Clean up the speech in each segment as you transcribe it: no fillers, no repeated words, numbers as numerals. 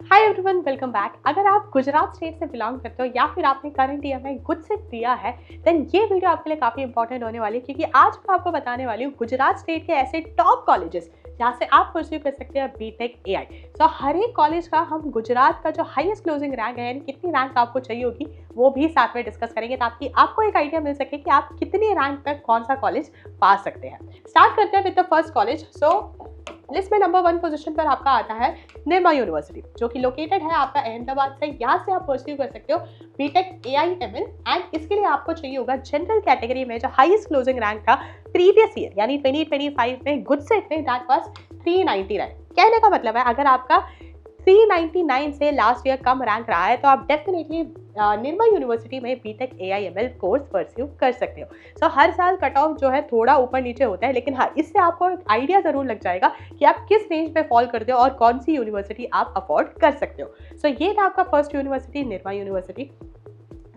Hi everyone, welcome back. अगर आप Gujarat state से बिलोंग करते हो या फिर आपने करंट ईयर में गुड सेट दिया है, देन ये वीडियो आपके लिए काफ़ी इंपॉर्टेंट होने वाली है, क्योंकि आज मैं आपको बताने वाली हूँ गुजरात स्टेट के ऐसे टॉप कॉलेजेस जहाँ से आप परस्यू कर सकते हैं बीटेक एआई। सो हर एक कॉलेज का हम गुजरात का जो हाईएस्ट क्लोजिंग रैंक है, यानी कितनी रैंक आपको चाहिए होगी, वो भी साथ में डिस्कस करेंगे ताकि आपको एक आइडिया मिल सके कि आप कितनी रैंक तक कौन सा कॉलेज पा सकते हैं। स्टार्ट करते हैं with the first college. List में नंबर 1 पोजीशन पर आपका आता है निर्मा यूनिवर्सिटी, जो कि लोकेटेड है आपका अहमदाबाद से। यहाँ से आप परस्यू कर सकते हो बीटेक AIML एंड इसके लिए आपको चाहिए होगा जनरल कैटेगरी में जो हाईएस्ट क्लोजिंग रैंक था प्रीवियस ईयर यानी 2025 में गुड सेट में, दैट वाज 399। कहने का मतलब है अगर आपका 399 से लास्ट ईयर कम रैंक रहा है तो आप डेफिनेटली निर्मा यूनिवर्सिटी में बीटेक AIML कोर्स परस्यू कर सकते हो। सो हर साल कट ऑफ जो है थोड़ा ऊपर नीचे होता है, लेकिन हाँ, इससे आपको एक आइडिया जरूर लग जाएगा कि आप किस रेंज पे फॉल करते हो और कौन सी यूनिवर्सिटी आप अफोर्ड कर सकते हो। सो ये था आपका first university, Nirma university.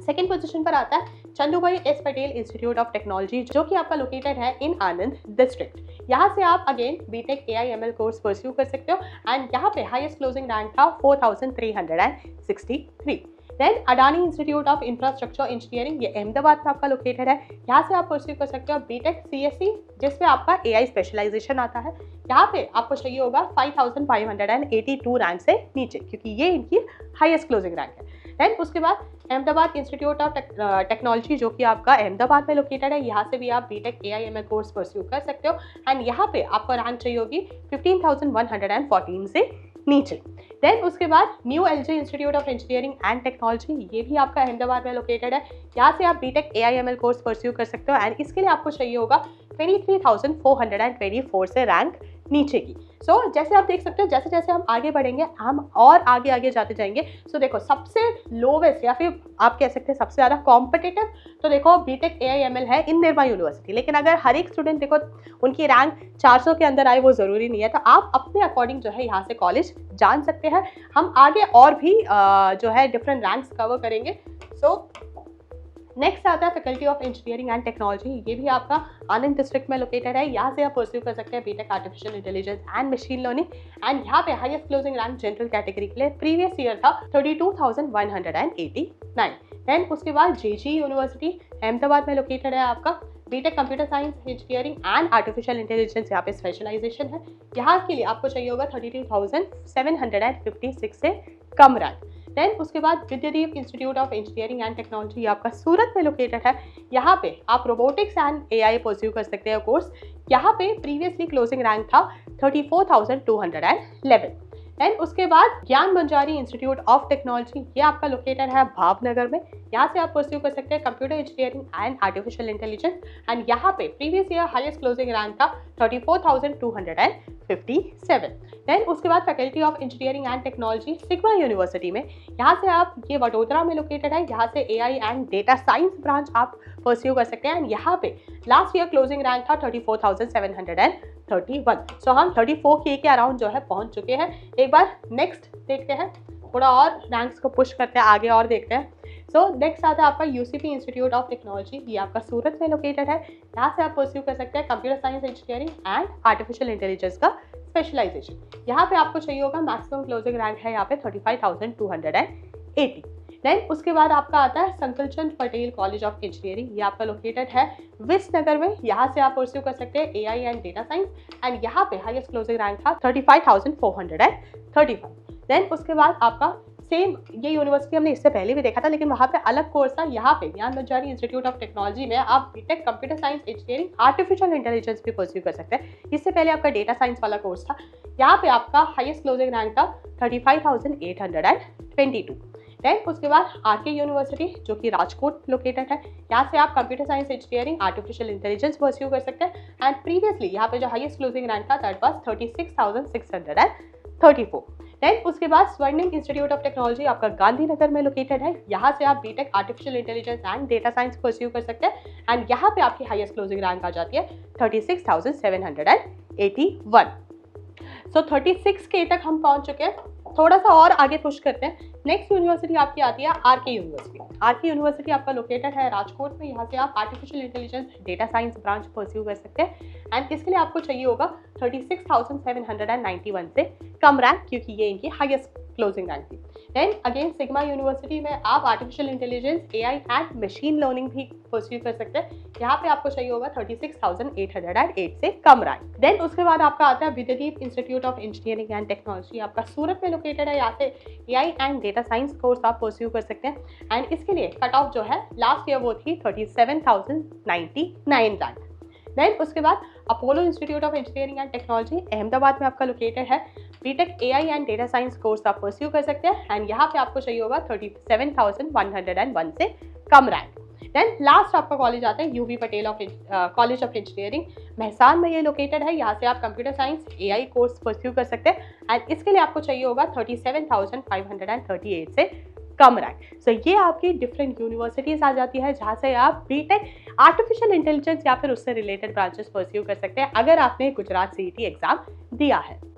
Second position पर आता है Chandubhai S Patel institute of technology, जो कि आपका लोकेटेड है इन आनंद डिस्ट्रिक्ट। यहाँ से आप again BTech AIML course pursue कर सकते हो एंड यहाँ पे हाईएस्ट क्लोजिंग रैंक था 4363। Then Adani institute of infrastructure engineering, ये अहमदाबाद में आपका लोकेटेड है। यहाँ से आप परस्यू कर सकते हो बीटेक CSE, जिसमें आपका AI स्पेशलाइजेशन आता है। यहाँ पे आपको चाहिए होगा 5582 रैंक से नीचे, क्योंकि ये इनकी हाईएस्ट क्लोजिंग रैंक है। देन उसके बाद अहमदाबाद इंस्टीट्यूट ऑफ टेक्नोलॉजी, जो कि आपका अहमदाबाद में लोकेटेड है। यहाँ से भी आप बीटेक AIML कोर्स परस्यू कर सकते हो एंड यहाँ पे आपको रैंक चाहिए होगी 15,114 से नीचे। देन उसके बाद new LG institute of engineering and technology, ये भी आपका अहमदाबाद में लोकेटेड है। यहाँ से आप बीटेक AIML कोर्स परस्यू कर सकते हो एंड इसके लिए आपको चाहिए होगा 23,424 से रैंक नीचे की। जैसे आप देख सकते हो, जैसे जैसे हम आगे बढ़ेंगे हम और आगे आगे जाते जाएंगे। देखो, सबसे लोवेस्ट या फिर आप कह सकते हैं सबसे ज़्यादा कॉम्पिटिटिव तो देखो बीटेक AIML है इन निर्मा यूनिवर्सिटी। लेकिन अगर हर एक स्टूडेंट देखो उनकी रैंक 400 के अंदर आए, वो ज़रूरी नहीं है। तो आप अपने अकॉर्डिंग जो है यहाँ से कॉलेज जान सकते हैं। हम आगे और भी जो है डिफरेंट रैंक्स कवर करेंगे। नेक्स्ट आता है faculty of engineering and technology, ये भी आपका आनंद डिस्ट्रिक्ट में लोकेटेड है। यहाँ से आप परस्यू कर सकते हैं BTech artificial intelligence and machine learning and यहाँ पे highest closing rank general category के लिए प्रीवियस ईयर था 32,189। देन उसके बाद JG यूनिवर्सिटी अहमदाबाद में लोकेटेड है आपका। BTech computer science engineering and artificial intelligence यहाँ पे स्पेशलाइजेशन है। यहाँ के लिए आपको चाहिए होगा 32,756 से कम रैंक। देन उसके बाद Vidyadeep institute of engineering and technology आपका सूरत में लोकेटेड है। यहाँ पे आप रोबोटिक्स एंड AI परस्यू कर सकते हैं कोर्स। यहाँ पे प्रीवियसली क्लोजिंग रैंक था 34,211। देन उसके बाद ज्ञान बंजारी इंस्टीट्यूट ऑफ टेक्नोलॉजी, ये आपका लोकेटेड है भावनगर में। यहाँ से आप परस्यू कर सकते हैं computer engineering and artificial intelligence and यहाँ पे previous year highest closing rank था 34,257। देन उसके बाद faculty of engineering and technology sigma university में, यहाँ से आप, ये वडोदरा में लोकेटेड है। यहाँ से AI and data science branch आप परस्यू कर सकते हैं एंड यहाँ पे लास्ट ईयर क्लोजिंग रैंक था 34,731। हम 34K के अराउंड जो है पहुँच चुके हैं। एक बार नेक्स्ट देखते हैं, थोड़ा और रैंक्स को पुश करते हैं आगे और देखते हैं। नेक्स्ट आता है आपका UCP इंस्टीट्यूट ऑफ टेक्नोलॉजी, ये आपका सूरत में लोकेटेड है। यहाँ से आप परस्यू कर सकते हैं computer science engineering and artificial intelligence का स्पेशलाइजेशन। यहाँ पे आपको चाहिए होगा, मैक्सिमम क्लोजिंग रैंक है यहाँ पे 35,280। देन उसके बाद आपका आता है संकलचंद पटेल कॉलेज ऑफ इंजीनियरिंग, ये आपका लोकेटेड है विसनगर में। यहाँ से आप परस्यू कर सकते हैं AI and data science and यहाँ पे हाईएस्ट क्लोजिंग रैंक था 35,435। देन उसके बाद आपका सेम, ये यूनिवर्सिटी हमने इससे पहले भी देखा था, लेकिन वहाँ पे अलग कोर्स था। यहाँ पे ज्ञान बंजारी इंस्टीट्यूट ऑफ टेक्नोलॉजी में आप BTech computer science engineering artificial intelligence भी परस्यू कर सकते हैं। इससे पहले आपका डेटा साइंस वाला कोर्स था। यहाँ पे आपका हाईएस्ट क्लोजिंग रैंक था 35,822। देन उसके बाद RK यूनिवर्सिटी, जो कि राजकोट लोकेटेड है। यहाँ से आप computer science engineering artificial intelligence pursue कर सकते हैं एंड प्रीवियसली यहाँ पे जो हाईएस्ट क्लोजिंग रैंक था दैट वाज 36,634। देन उसके बाद स्वर्णिम इंस्टीट्यूट ऑफ टेक्नोलॉजी आपका गांधीनगर में लोकेटेड है। यहाँ से आप BTech artificial intelligence and data science pursue कर सकते हैं एंड यहाँ पे आपकी हाईएस्ट क्लोजिंग रैंक आ जाती है 36,781। 36K तक हम पहुंच चुके हैं। थोड़ा सा और आगे पुश करते हैं। नेक्स्ट यूनिवर्सिटी आपकी आती है RK यूनिवर्सिटी। RK यूनिवर्सिटी आपका लोकेटेड है राजकोट में। यहाँ से आप artificial intelligence data science branch pursue कर सकते हैं एंड इसके लिए आपको चाहिए होगा 36,791 से कम रैंक, क्योंकि ये इनकी हाईएस्ट क्लोजिंग रैंक थी। देन अगेन सिग्मा यूनिवर्सिटी में आप artificial intelligence, AI and machine learning भी परस्यू कर सकते हैं। यहाँ पे आपको चाहिए होगा 36,808 से कम रैंक। देन उसके बाद आपका आता है Vidyadeep institute of engineering and technology, आपका सूरत में लोकेटेड है। यहाँ से AI and data science course आप परस्यू कर सकते हैं एंड इसके लिए कट ऑफ जो है लास्ट ईयर वो थी 37,099 रैंक। देन उसके बाद Apollo institute of engineering and technology Ahmedabad में आपका लोकेटेड है। BTech AI and data science course आप परस्यू कर सकते हैं एंड यहाँ पे आपको चाहिए होगा 37,101 से कम रैंक। देन लास्ट आपका कॉलेज आता है UB Patel of college of engineering, Mehsana में ये लोकेटेड है। यहाँ से आप computer science AI course pursue कर सकते हैं एंड इसके लिए आपको चाहिए होगा 37,538 से कम रैंक। सो ये आपकी डिफरेंट यूनिवर्सिटीज आ जाती है जहाँ से आप बीटेक आर्टिफिशियल इंटेलिजेंस या फिर उससे रिलेटेड ब्रांचेस परस्यू कर सकते हैं अगर आपने गुजरात CET एग्जाम दिया है।